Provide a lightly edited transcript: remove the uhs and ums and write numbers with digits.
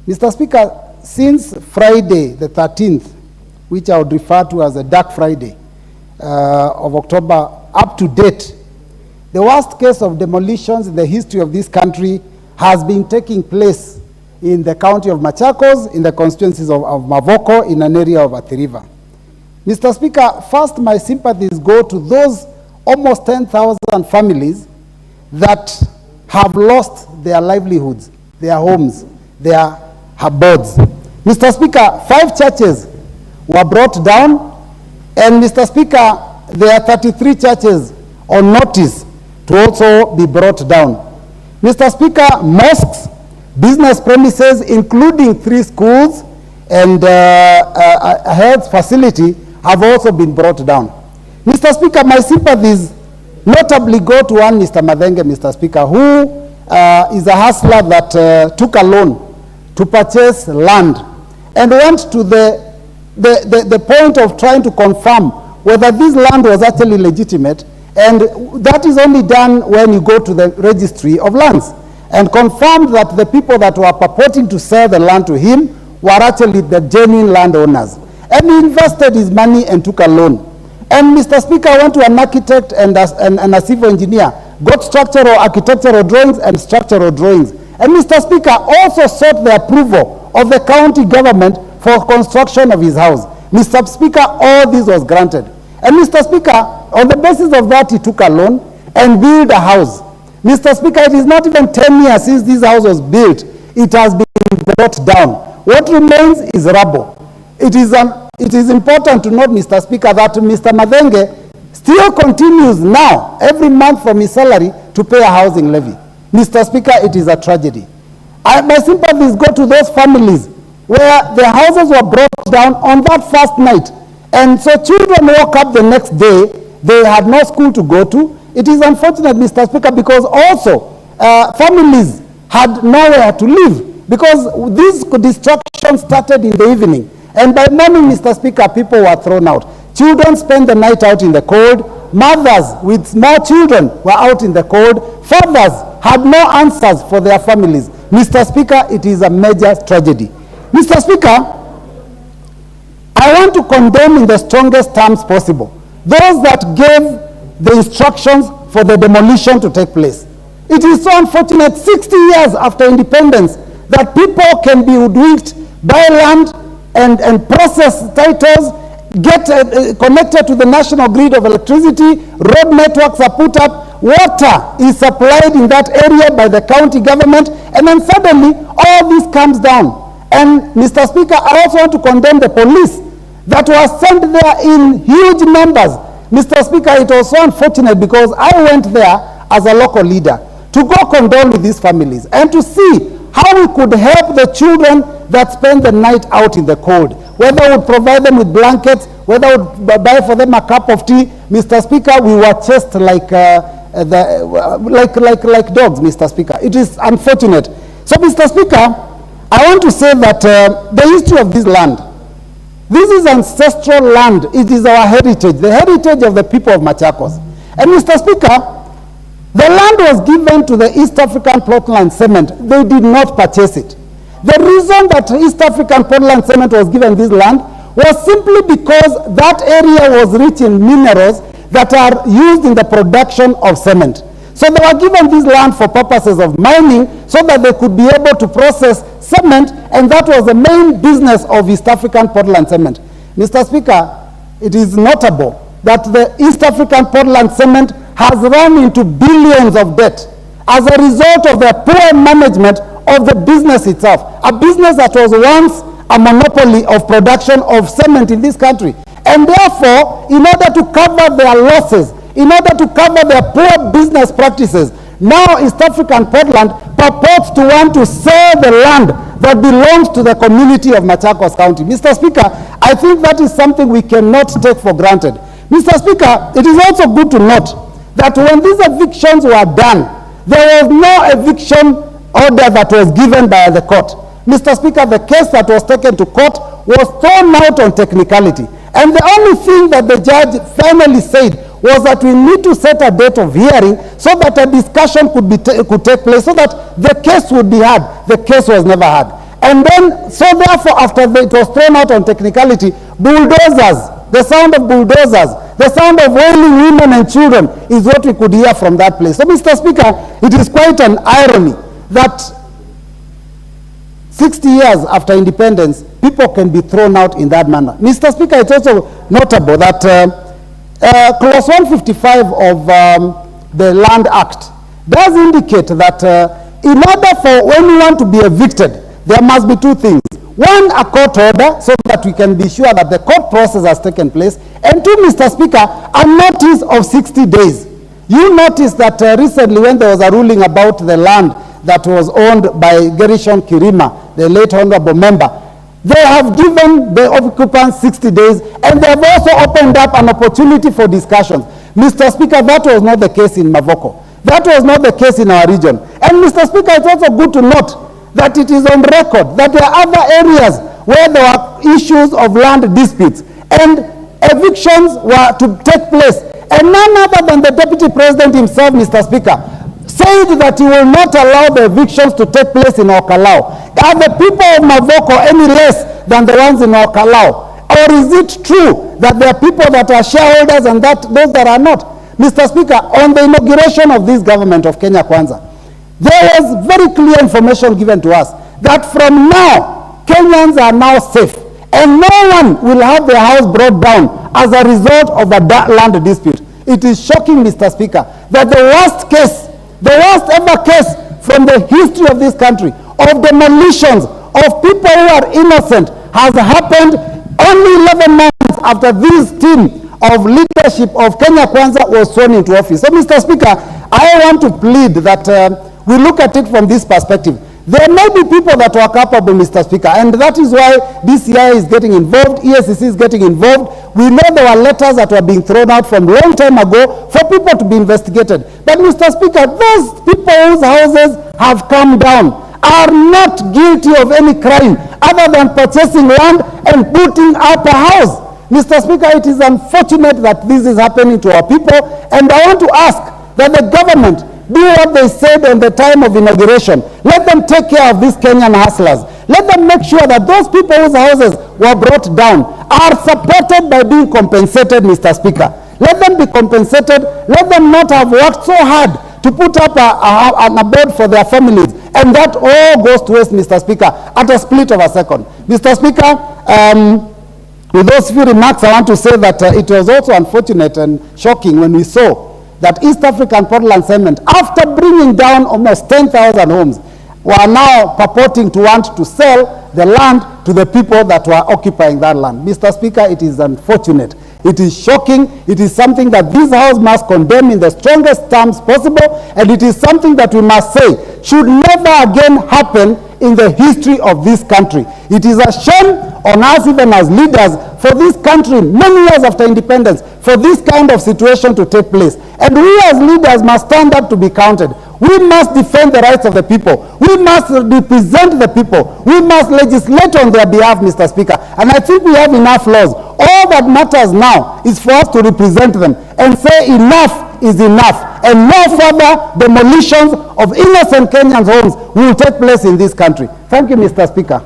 Mr. Speaker, since Friday the 13th, which I would refer to as a dark Friday of October, up to date, the worst case of demolitions in the history of this country has been taking place in the county of Machakos, in the constituencies of Mavoko, in an area of Athi River. Mr. Speaker, first my sympathies go to those almost 10,000 families that have lost their livelihoods, their homes, their abodes. Mr. Speaker, 5 churches were brought down, and Mr. Speaker, there are 33 churches on notice to also be brought down. Mr. Speaker, mosques, business premises, including 3 schools and a health facility, have also been brought down. Mr. Speaker, my sympathies notably go to one Mr. Madenge, Mr. Speaker, who is a hustler that took a loan to purchase land and went to the point of trying to confirm whether this land was actually legitimate, and that is only done when you go to the registry of lands, and confirmed that the people that were purporting to sell the land to him were actually the genuine landowners. And he invested his money and took a loan. And Mr. Speaker, went to an architect and a civil engineer, got structural architectural drawings and structural drawings. And Mr. Speaker also sought the approval of the county government for construction of his house. Mr. Speaker, all this was granted. And Mr. Speaker, on the basis of that, he took a loan and built a house. Mr. Speaker, it is not even 10 years since this house was built. It has been brought down. What remains is rubble. It is important to note, Mr. Speaker, that Mr. Madenge still continues now, every month from his salary, to pay a housing levy. Mr. Speaker, it is a tragedy. My sympathies go to those families where their houses were brought down on that first night. And so children woke up the next day, they had no school to go to. It is unfortunate, Mr. Speaker, because also families had nowhere to live, because this destruction started in the evening. And by morning, Mr. Speaker, people were thrown out. Children spent the night out in the cold. Mothers with small children were out in the cold. Fathers had no answers for their families. Mr. Speaker, it is a major tragedy. Mr. Speaker, I want to condemn in the strongest terms possible those that gave the instructions for the demolition to take place. It is so unfortunate, 60 years after independence, that people can be hoodwinked, buy land and process titles, get connected to the national grid of electricity, road networks are put up, water is supplied in that area by the county government, and then suddenly all this comes down. And Mr. Speaker, I also want to condemn the police that were sent there in huge numbers. Mr. Speaker, it was so unfortunate because I went there as a local leader to go condole with these families and to see how we could help the children that spend the night out in the cold, whether we would provide them with blankets, whether we would buy for them a cup of tea. Mr. Speaker, we were chased like dogs, Mr. Speaker. It is unfortunate. So, Mr. Speaker, I want to say that the history of this land, this is ancestral land. It is our heritage, the heritage of the people of Machakos. And Mr. Speaker, the land was given to the East African Portland Cement. They did not purchase it. The reason that East African Portland Cement was given this land was simply because that area was rich in minerals that are used in the production of cement. So they were given this land for purposes of mining so that they could be able to process cement, and that was the main business of East African Portland Cement. Mr. Speaker, it is notable that the East African Portland Cement has run into billions of debt as a result of the poor management of the business itself, a business that was once a monopoly of production of cement in this country. And therefore, in order to cover their losses, in order to cover their poor business practices, now East African Portland purports to want to sell the land that belongs to the community of Machakos County. Mr. Speaker, I think that is something we cannot take for granted. Mr. Speaker, it is also good to note that when these evictions were done, there was no eviction order that was given by the court. Mr. Speaker, the case that was taken to court was thrown out on technicality. And the only thing that the judge finally said was that we need to set a date of hearing so that a discussion could take place, so that the case would be heard. The case was never heard. And then, so therefore, after it was thrown out on technicality, bulldozers, the sound of bulldozers, the sound of wailing women and children is what we could hear from that place. So, Mr. Speaker, it is quite an irony that 60 years after independence, people can be thrown out in that manner. Mr. Speaker, it's also notable that Clause 155 of the Land Act does indicate that in order for anyone to be evicted, there must be two things. One, a court order, so that we can be sure that the court process has taken place. And two, Mr. Speaker, a notice of 60 days. You noticed that recently when there was a ruling about the land that was owned by Gerishon Kirima, the late honorable member, they have given the occupants 60 days, and they have also opened up an opportunity for discussions. Mr. Speaker, that was not the case in Mavoko. That was not the case in our region. And Mr. Speaker, it's also good to note that it is on record that there are other areas where there are issues of land disputes and evictions were to take place. And none other than the Deputy President himself, Mr. Speaker, said that he will not allow the evictions to take place in Okalau. Are the people of Mavoko any less than the ones in Okalau? Or is it true that there are people that are shareholders and that those that are not? Mr. Speaker, on the inauguration of this government of Kenya Kwanza, there was very clear information given to us that from now, Kenyans are now safe and no one will have their house brought down as a result of a land dispute. It is shocking, Mr. Speaker, that the worst case, the worst ever case from the history of this country of demolitions of people who are innocent has happened only 11 months after this team of leadership of Kenya Kwanza was sworn into office. So, Mr. Speaker, I want to plead that we look at it from this perspective. There may be people that are capable, Mr. Speaker, and that is why DCI is getting involved, ESCC is getting involved. We know there were letters that were being thrown out from a long time ago for people to be investigated. But, Mr. Speaker, those people whose houses have come down are not guilty of any crime other than purchasing land and putting up a house. Mr. Speaker, it is unfortunate that this is happening to our people, and I want to ask that the government do what they said on the time of inauguration. Let them take care of these Kenyan hustlers. Let them make sure that those people whose houses were brought down are supported by being compensated, Mr. Speaker. Let them be compensated. Let them not have worked so hard to put up an abode for their families. And that all goes to waste, Mr. Speaker, at a split of a second. Mr. Speaker, with those few remarks, I want to say that it was also unfortunate and shocking when we saw that East African Portland Cement, after bringing down almost 10,000 homes, were now purporting to want to sell the land to the people that were occupying that land. Mr. Speaker, it is unfortunate. It is shocking. It is something that this House must condemn in the strongest terms possible, and it is something that we must say should never again happen in the history of this country. It is a shame on us, even as leaders, for this country, many years after independence, for this kind of situation to take place. And we as leaders must stand up to be counted. We must defend the rights of the people. We must represent the people. We must legislate on their behalf, Mr. Speaker. And I think we have enough laws. All that matters now is for us to represent them and say enough is enough. And no further demolitions of innocent Kenyans' homes will take place in this country. Thank you, Mr. Speaker.